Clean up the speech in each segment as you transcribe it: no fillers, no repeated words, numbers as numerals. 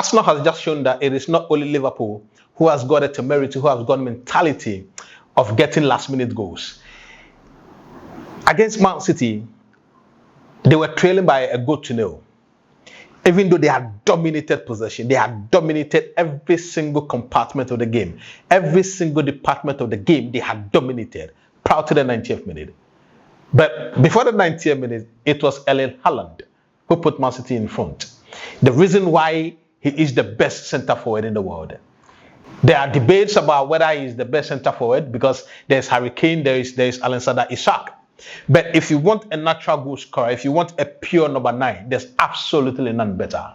Arsenal has just shown that it is not only Liverpool who has got a temerity, who has got mentality of getting last-minute goals. Against Man City, they were trailing by a goal to nil. Even though they had dominated possession, they had dominated every single compartment of the game. Every single department of the game, they had dominated prior to the 90th minute. But before the 90th minute, it was Erling Haaland who put Man City in front. The reason why he is the best centre forward in the world. There are debates about whether he is the best centre forward because there's Harry Kane, there is Kane Isak. But if you want a natural goal scorer, if you want a pure number 9, there's absolutely none better.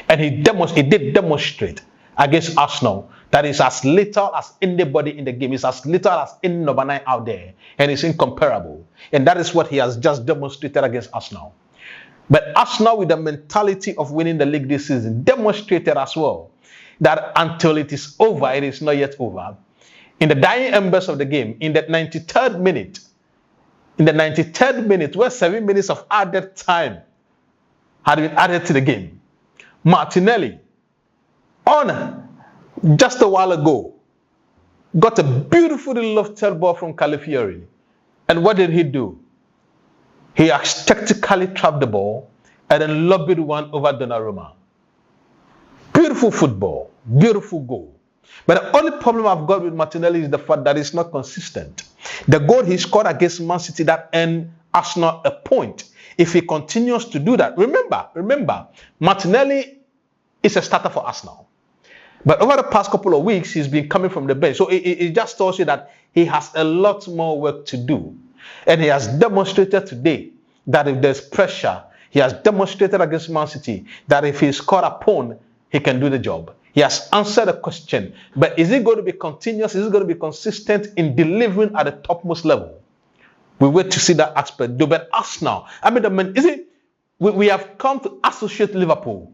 And he did demonstrate against Arsenal that is as little as anybody in the game, is as little as any number 9 out there, and it's incomparable. And that is what he has just demonstrated against Arsenal. But Arsenal, with the mentality of winning the league this season, demonstrated as well that until it is over, it is not yet over. In the dying embers of the game, in the 93rd minute, where 7 minutes of added time had been added to the game, Martinelli, on just a while ago, got a beautifully lofted ball from Calafiori. And what did he do? He tactically trapped the ball and then lobbed one over Donnarumma. Beautiful football, beautiful goal. But the only problem I've got with Martinelli is the fact that he's not consistent. The goal he scored against Man City that earned Arsenal a point. If he continues to do that, remember, Martinelli is a starter for Arsenal. But over the past couple of weeks, he's been coming from the bench. So it just tells you that he has a lot more work to do. And he has demonstrated today that if there's pressure, he has demonstrated against Man City that if he scored upon, he can do the job. He has answered the question. But is it going to be continuous? Is it going to be consistent in delivering at the topmost level? We wait to see that aspect. But Arsenal, we have come to associate Liverpool.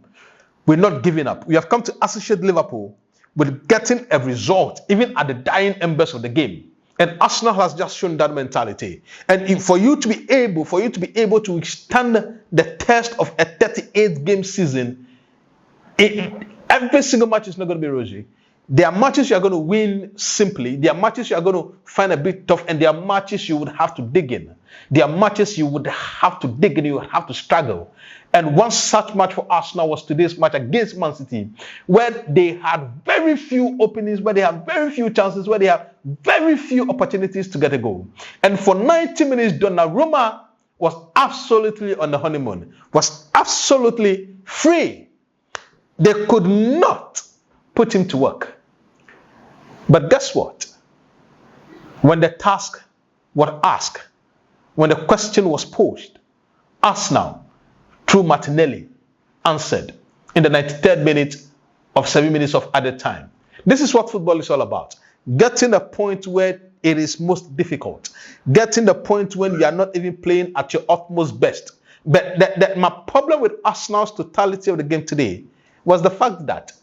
We're not giving up. We have come to associate Liverpool with getting a result, even at the dying embers of the game. And Arsenal has just shown that mentality. And for you to be able to withstand the test of a 38-game season, every single match is not going to be rosy. There are matches you are going to win simply. There are matches you are going to find a bit tough, and there are matches you would have to dig in. There are matches you would have to dig in, you would have to struggle. And one such match for Arsenal was today's match against Man City, where they had very few openings, where they had very few chances, where they had very few opportunities to get a goal. And for 90 minutes, Donnarumma was absolutely on the honeymoon, was absolutely free. They could not put him to work. But guess what? When the task was asked, when the question was posed, Arsenal, through Martinelli, answered in the 93rd minute of 7 minutes of added time. This is what football is all about. Getting the point where it is most difficult. Getting the point when you are not even playing at your utmost best. But my problem with Arsenal's totality of the game today was the fact that,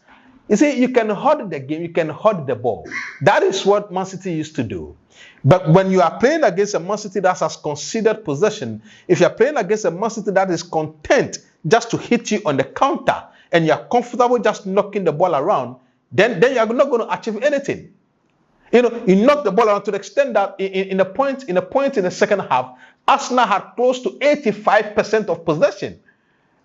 you see, you can hold the game, you can hold the ball. That is what Man City used to do. But when you are playing against a Man City that has considered possession, if you are playing against a Man City that is content just to hit you on the counter, and you are comfortable just knocking the ball around, then you are not going to achieve anything. You knock the ball around to the extent that in a point in the second half, Arsenal had close to 85% of possession,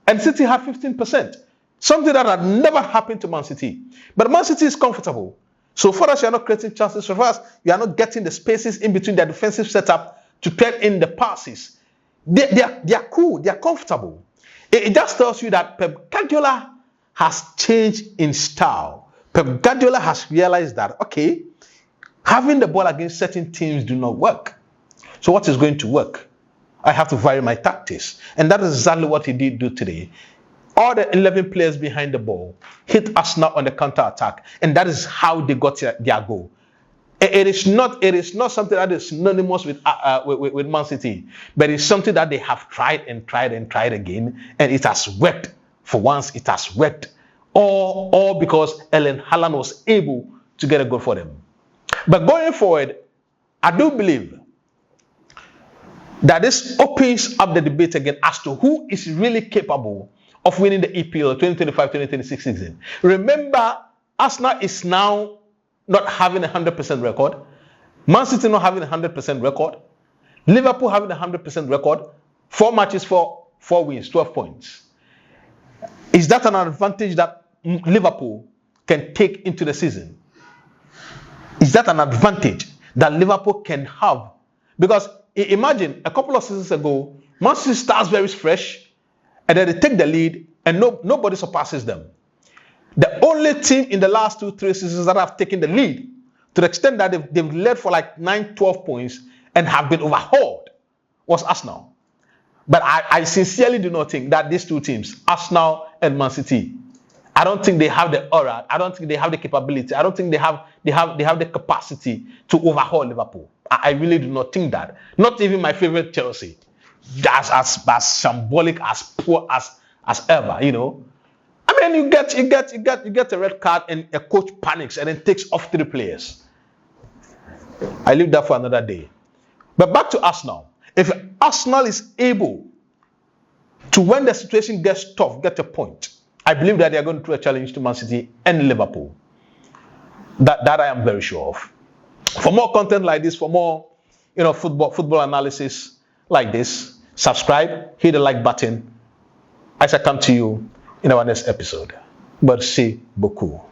and City had 15%. Something that had never happened to Man City. But Man City is comfortable. So far as you are not creating chances, so far as you are not getting the spaces in between their defensive setup to get in the passes, they are cool, they are comfortable. It just tells you that Pep Guardiola has changed in style. Pep Guardiola has realized that, okay, having the ball against certain teams do not work. So what is going to work? I have to vary my tactics. And that is exactly what he did do today. All the 11 players behind the ball hit Arsenal on the counter-attack, and that is how they got their goal. It is not something that is synonymous with Man City, but it's something that they have tried and tried and tried again, and it has worked. For once, it has worked. All because Erling Haaland was able to get a goal for them. But going forward, I do believe that this opens up the debate again as to who is really capable of winning the EPL 2025-2026 season. Remember, Arsenal is now not having a 100% record. Man City not having a 100% record. Liverpool having a 100% record. 4 matches for 4 wins, 12 points. Is that an advantage that Liverpool can take into the season? Is that an advantage that Liverpool can have? Because imagine a couple of seasons ago, Man City starts very fresh, and then they take the lead, and nobody surpasses them. The only team in the last 2-3 seasons that have taken the lead, to the extent that they've led for like 9-12 points and have been overhauled, was Arsenal. But I sincerely do not think that these two teams, Arsenal and Man City, I don't think they have the aura. I don't think they have the capability. I don't think they have the capacity to overhaul Liverpool. I really do not think that. Not even my favorite Chelsea, as shambolic, as poor as ever. You know, I mean, you get a red card and a coach panics and then takes off 3 players. I leave that for another day. But back to Arsenal. If Arsenal is able to, when the situation gets tough, get a point, I believe that they are going to throw a challenge to Man City and Liverpool. That I am very sure of. For more content like this, for more football analysis like this, subscribe, hit the like button. I shall come to you in our next episode. Merci beaucoup.